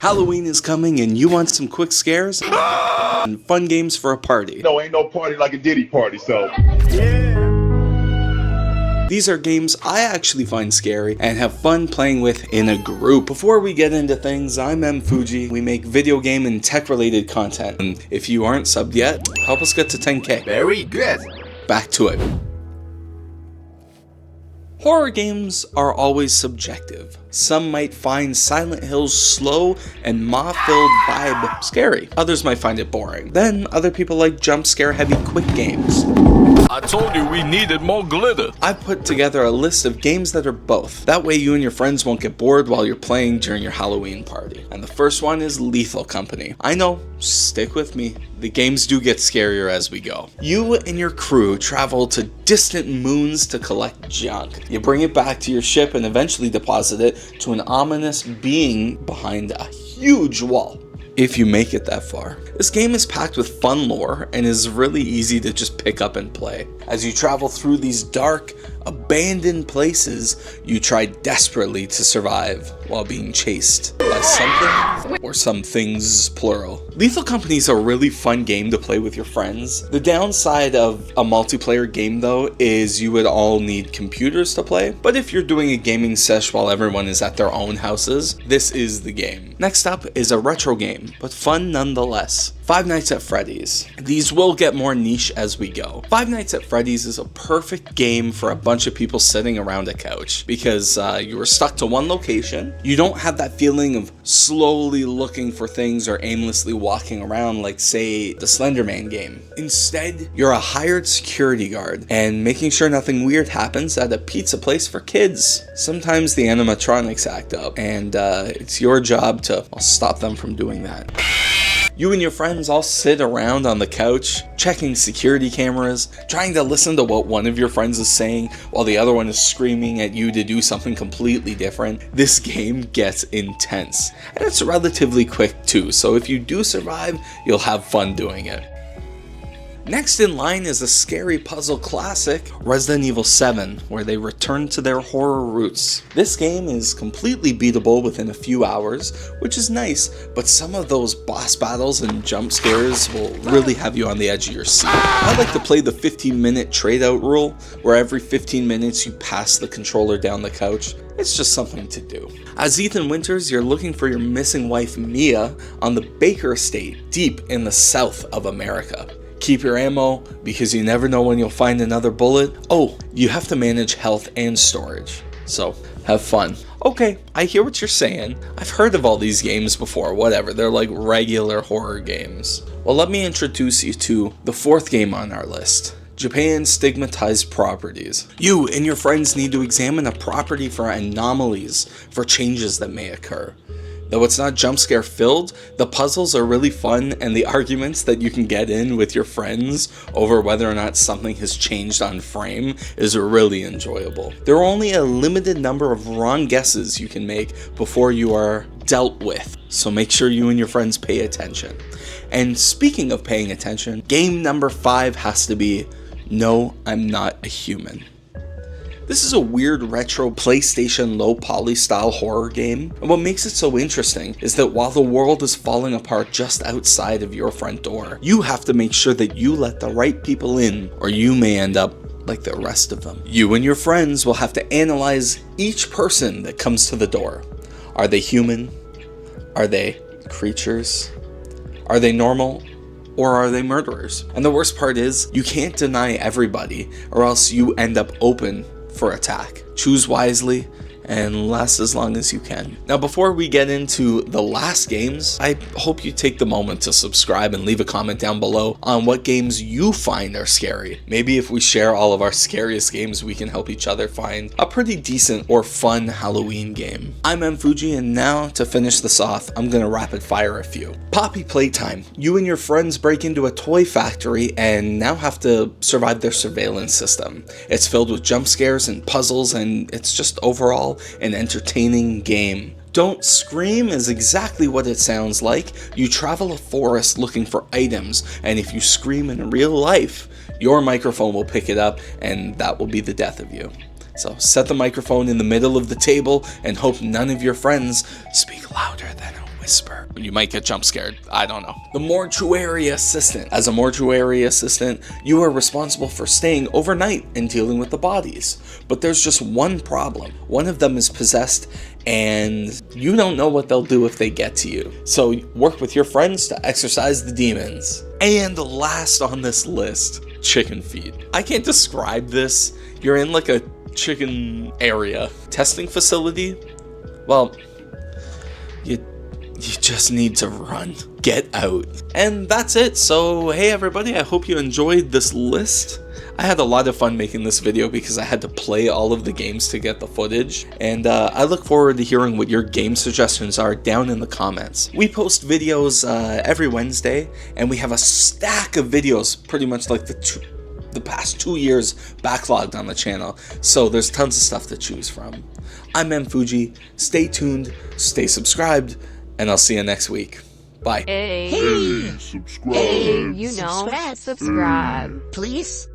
Halloween is coming and you want some quick scares and fun games for a party. No, ain't no party like a Diddy party, so. These are games I actually find scary and have fun playing with in a group. Before we get into things, I'm M. Fuji. We make video game and tech related content. And if you aren't subbed yet, help us get to 10K. Very good. Back to it. Horror games are always subjective. Some might find Silent Hill's slow and maw-filled vibe scary. Others might find it boring. Then other people like jump scare heavy quick games. I told you we needed more glitter. I've put together a list of games that are both. That way you and your friends won't get bored while you're playing during your Halloween party. And the first one is Lethal Company. I know, stick with me. The games do get scarier as we go. You and your crew travel to distant moons to collect junk. You bring it back to your ship and eventually deposit it to an ominous being behind a huge wall. If you make it that far. This game is packed with fun lore and is really easy to just pick up and play. As you travel through these dark, abandoned places, you try desperately to survive while being chased by something or some things plural. Lethal Company is a really fun game to play with your friends. The downside of a multiplayer game though is you would all need computers to play, but if you're doing a gaming sesh while everyone is at their own houses, this is the game. Next up is a retro game, but fun nonetheless. Five Nights at Freddy's. These will get more niche as we go. Five Nights at Freddy's is a perfect game for a bunch of people sitting around a couch because you are stuck to one location. You don't have that feeling of slowly looking for things or aimlessly walking around like, say, the Slender Man game. Instead, you're a hired security guard and making sure nothing weird happens at a pizza place for kids. Sometimes the animatronics act up and it's your job to stop them from doing that. You and your friends all sit around on the couch, checking security cameras, trying to listen to what one of your friends is saying while the other one is screaming at you to do something completely different. This game gets intense, and it's relatively quick too, so if you do survive, you'll have fun doing it. Next in line is a scary puzzle classic, Resident Evil 7, where they return to their horror roots. This game is completely beatable within a few hours, which is nice, but some of those boss battles and jump scares will really have you on the edge of your seat. I like to play the 15-minute trade-out rule, where every 15 minutes you pass the controller down the couch. It's just something to do. As Ethan Winters, you're looking for your missing wife Mia on the Baker Estate, deep in the south of America. Keep your ammo, because you never know when you'll find another bullet. Oh, you have to manage health and storage, so have fun. Okay, I hear what you're saying. I've heard of all these games before, whatever, they're like regular horror games. Well, let me introduce you to the fourth game on our list. Japan's stigmatized properties. You and your friends need to examine a property for anomalies, for changes that may occur. Though it's not jump scare filled, the puzzles are really fun and the arguments that you can get in with your friends over whether or not something has changed on frame is really enjoyable. There are only a limited number of wrong guesses you can make before you are dealt with, so make sure you and your friends pay attention. And speaking of paying attention, game number 5 has to be No, I'm Not a Human. This is a weird retro PlayStation low poly style horror game, and what makes it so interesting is that while the world is falling apart just outside of your front door, you have to make sure that you let the right people in, or you may end up like the rest of them. You and your friends will have to analyze each person that comes to the door. Are they human? Are they creatures? Are they normal? Or are they murderers? And the worst part is, you can't deny everybody, or else you end up open for attack. Choose wisely and last as long as you can. Now, before we get into the last games, I hope you take the moment to subscribe and leave a comment down below on what games you find are scary. Maybe if we share all of our scariest games, we can help each other find a pretty decent or fun Halloween game. I'm M. Fuji, and now to finish this off, I'm gonna rapid fire a few. Poppy Playtime. You and your friends break into a toy factory and now have to survive their surveillance system. It's filled with jump scares and puzzles, and it's just overall an entertaining game. Don't Scream is exactly what it sounds like. You travel a forest looking for items, and if you scream in real life, your microphone will pick it up, and that will be the death of you. So set the microphone in the middle of the table and hope none of your friends speak louder than a whisper. You might get jump scared. I don't know. The mortuary assistant. As a mortuary assistant, you are responsible for staying overnight and dealing with the bodies. But there's just one problem. One of them is possessed, and you don't know what they'll do if they get to you. So work with your friends to exorcise the demons. And last on this list, chicken feed. I can't describe this. You're in like a chicken area. Testing facility? Well, you just need to run. Get out. And that's it. So, hey everybody, I hope you enjoyed this list. I had a lot of fun making this video because I had to play all of the games to get the footage. And I look forward to hearing what your game suggestions are down in the comments. We post videos every Wednesday, and we have a stack of videos, pretty much like the past 2 years backlogged on the channel. So there's tons of stuff to choose from. I'm Fuji. Stay tuned, stay subscribed, and I'll see you next week. Bye. Hey, Subscribe. hey, you know, subscribe. Please.